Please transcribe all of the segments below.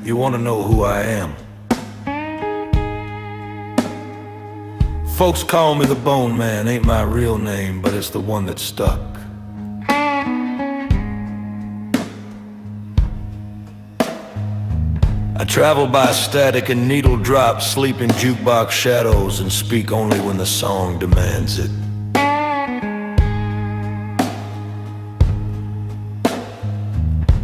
You want to know who I am? Folks call me the Bone Man, ain't my real name, but it's the one that stuck. I travel by static and needle drops, sleep in jukebox shadows, and speak only when the song demands it.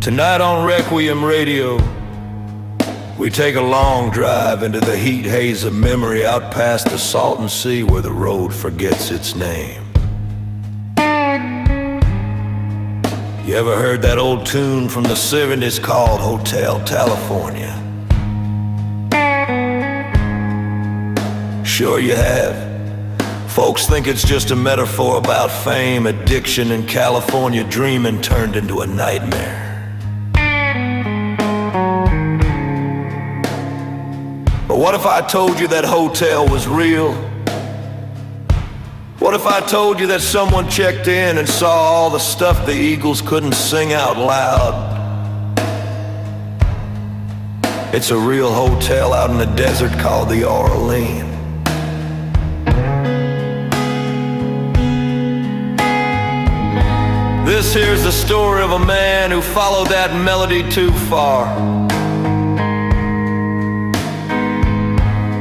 Tonight on Requiem Radio, we take a long drive into the heat haze of memory, out past the Salton Sea where the road forgets its name. You ever heard that old tune from the 70s called Hotel California? Sure you have. Folks think it's just a metaphor about fame, addiction, and California dreaming turned into a nightmare. But what if I told you that hotel was real? What if I told you that someone checked in and saw all the stuff the Eagles couldn't sing out loud? It's a real hotel out in the desert called the Aureline. This here's the story of a man who followed that melody too far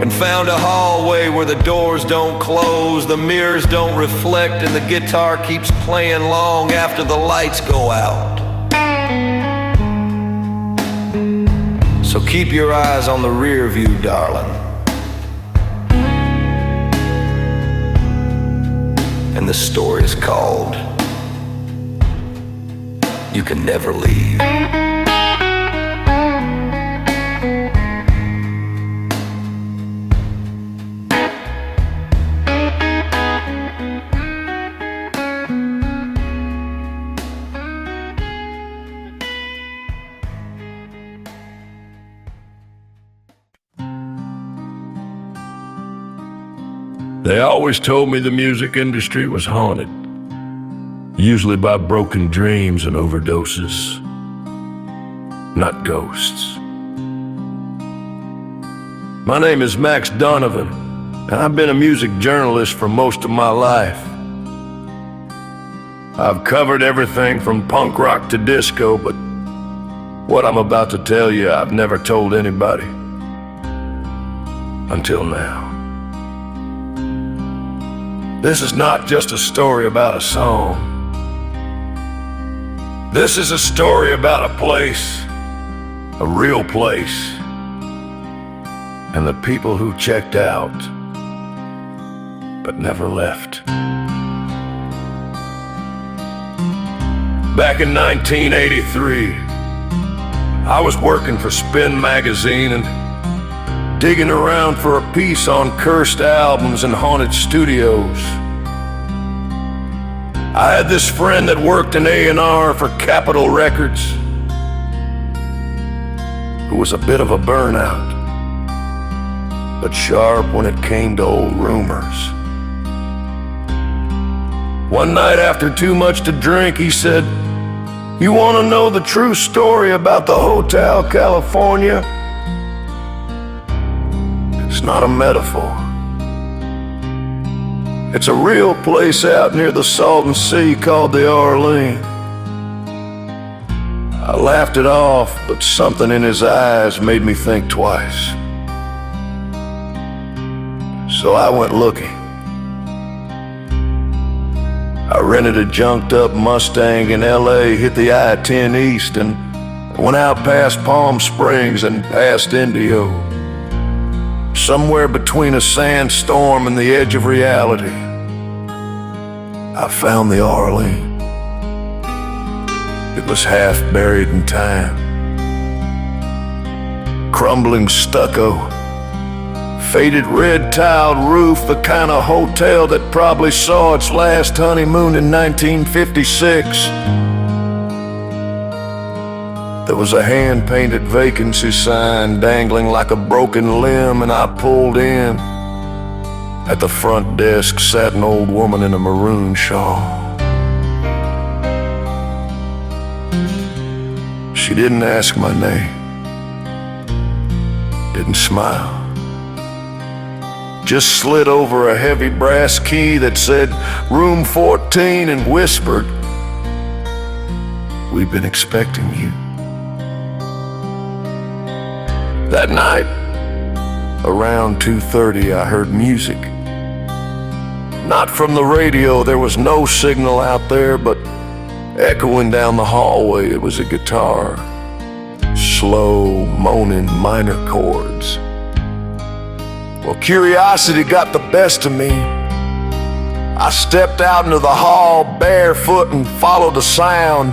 and found a hallway where the doors don't close, the mirrors don't reflect, and the guitar keeps playing long after the lights go out. So keep your eyes on the rear view, darling. And the story is called You Can Never Leave. They always told me the music industry was haunted, usually by broken dreams and overdoses, not ghosts. My name is Max Donovan, and I've been a music journalist for most of my life. I've covered everything from punk rock to disco, but what I'm about to tell you, I've never told anybody until now. This is not just a story about a song. This is a story about a place, a real place, and the people who checked out, but never left. Back in 1983, I was working for Spin magazine and digging around for a piece on cursed albums and haunted studios. I had this friend that worked in A&R for Capitol Records, who was a bit of a burnout, but sharp when it came to old rumors. One night after too much to drink, he said, "You want to know the true story about the Hotel California? It's not a metaphor. It's a real place out near the Salton Sea called the Aureline." I laughed it off, but something in his eyes made me think twice. So I went looking. I rented a junked up Mustang in LA, hit the I-10 East, and went out past Palm Springs and past Indio. Somewhere between a sandstorm and the edge of reality, I found the Aureline. It was half buried in time. Crumbling stucco, faded red-tiled roof, the kind of hotel that probably saw its last honeymoon in 1956. There was a hand-painted vacancy sign dangling like a broken limb, and I pulled in. At the front desk sat an old woman in a maroon shawl. She didn't ask my name. didn't smile. Just slid over a heavy brass key that said room 14 and whispered, "We've been expecting you." That night, around 2:30, I heard music. Not from the radio, there was no signal out there, but echoing down the hallway, it was a guitar. Slow, moaning minor chords. Well, curiosity got the best of me. I stepped out into the hall barefoot and followed the sound.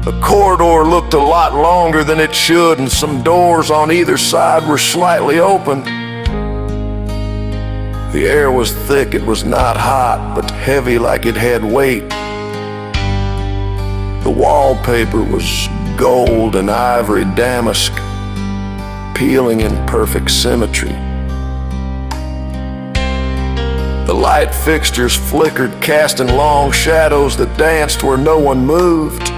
The corridor looked a lot longer than it should, and some doors on either side were slightly open. The air was thick, it was not hot, but heavy like it had weight. The wallpaper was gold and ivory damask, peeling in perfect symmetry. The light fixtures flickered, casting long shadows that danced where no one moved.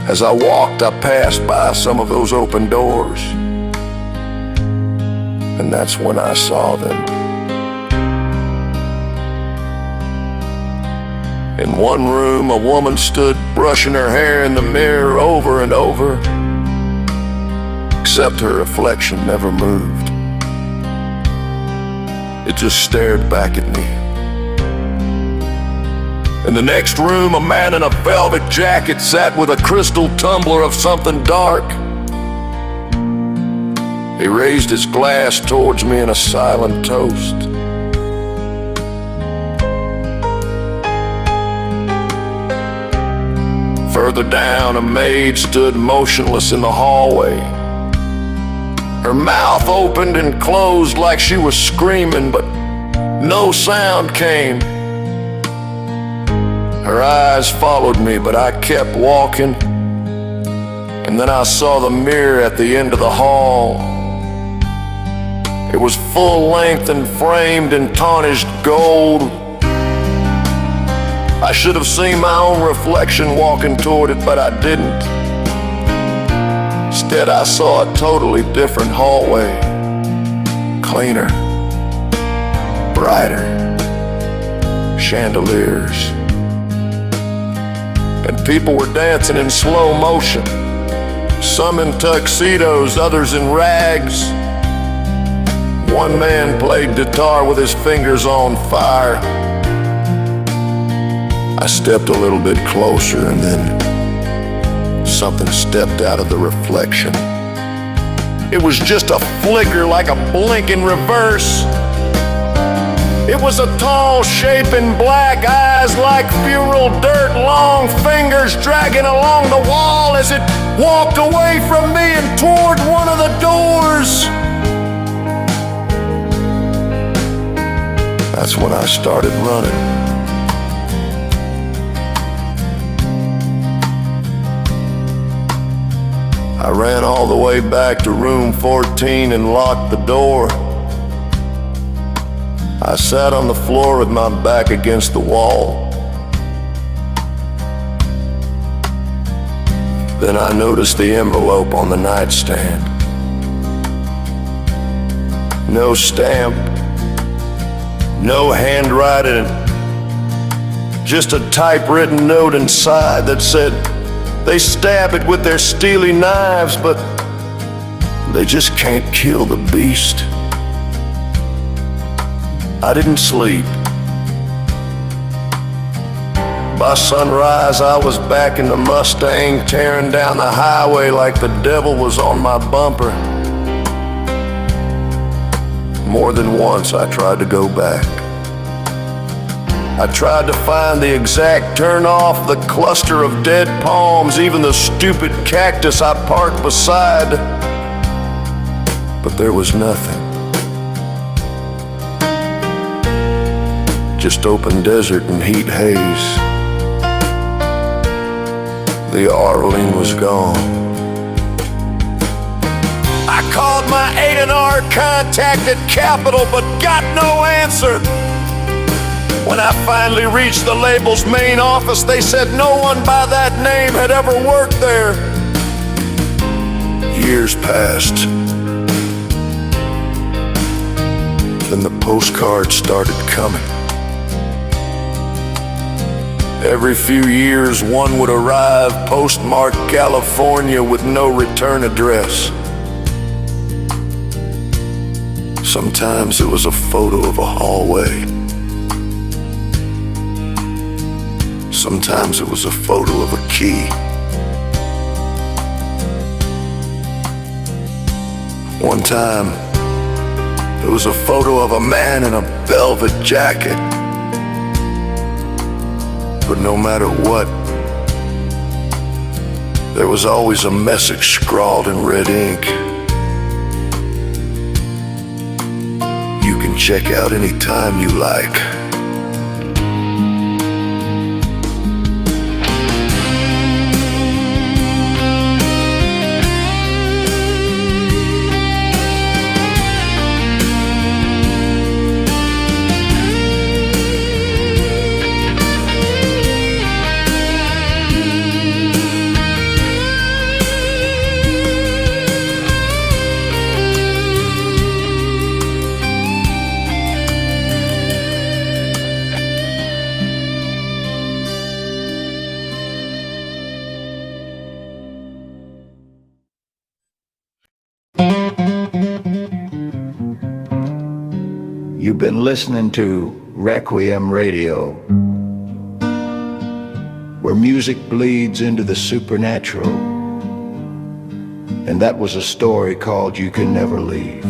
As I walked, I passed by some of those open doors, and that's when I saw them. In one room, a woman stood brushing her hair in the mirror over and over, except her reflection never moved. It just stared back at me. In the next room, a man in a velvet jacket sat with a crystal tumbler of something dark. He raised his glass towards me in a silent toast. Further down, a maid stood motionless in the hallway. Her mouth opened and closed like she was screaming, but no sound came. Her eyes followed me, but I kept walking. And then I saw the mirror at the end of the hall. It was full length and framed in tarnished gold. I should have seen my own reflection walking toward it, but I didn't. Instead, I saw a totally different hallway. Cleaner, brighter, chandeliers. And people were dancing in slow motion. Some in tuxedos, others in rags. One man played guitar with his fingers on fire. I stepped a little bit closer, and then something stepped out of the reflection. It was just a flicker, like a blink in reverse. It was a tall shape in black, eyes like funeral dirt, long fingers dragging along the wall as it walked away from me and toward one of the doors. That's when I started running. I ran all the way back to room 14 and locked the door. I sat on the floor with my back against the wall. Then I noticed the envelope on the nightstand. No stamp, no handwriting, just a typewritten note inside that said, "They stab it with their steely knives, but they just can't kill the beast." I didn't sleep. By sunrise, I was back in the Mustang, tearing down the highway like the devil was on my bumper. More than once, I tried to go back. I tried to find the exact turnoff, the cluster of dead palms, even the stupid cactus I parked beside. But there was nothing. Just open desert and heat haze. The Aureline was gone. I called my A&R contact at Capitol, but got no answer. When I finally reached the label's main office, they said no one by that name had ever worked there. Years passed. Then the postcards started coming. Every few years one would arrive, postmarked California with no return address. Sometimes it was a photo of a hallway. Sometimes it was a photo of a key. One time, it was a photo of a man in a velvet jacket. But no matter what, there was always a message scrawled in red ink. You can check out anytime you like. You've been listening to Requiem Radio, where music bleeds into the supernatural. And that was a story called You Can Never Leave.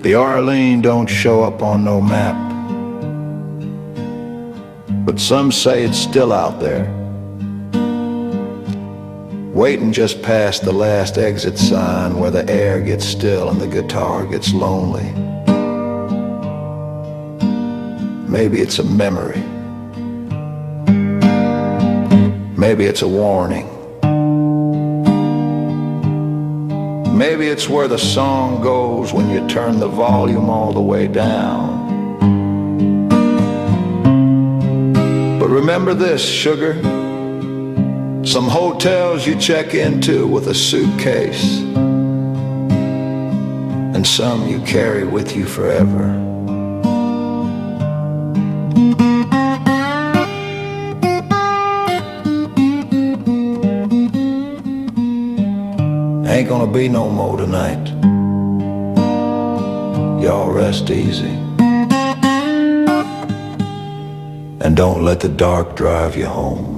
The Aureline don't show up on no map, but some say it's still out there, waiting just past the last exit sign where the air gets still and the guitar gets lonely. Maybe it's a memory. Maybe it's a warning. Maybe it's where the song goes when you turn the volume all the way down. But remember this, sugar. Some hotels you check into with a suitcase, and some you carry with you forever. Ain't gonna be no more tonight. Y'all rest easy, and don't let the dark drive you home.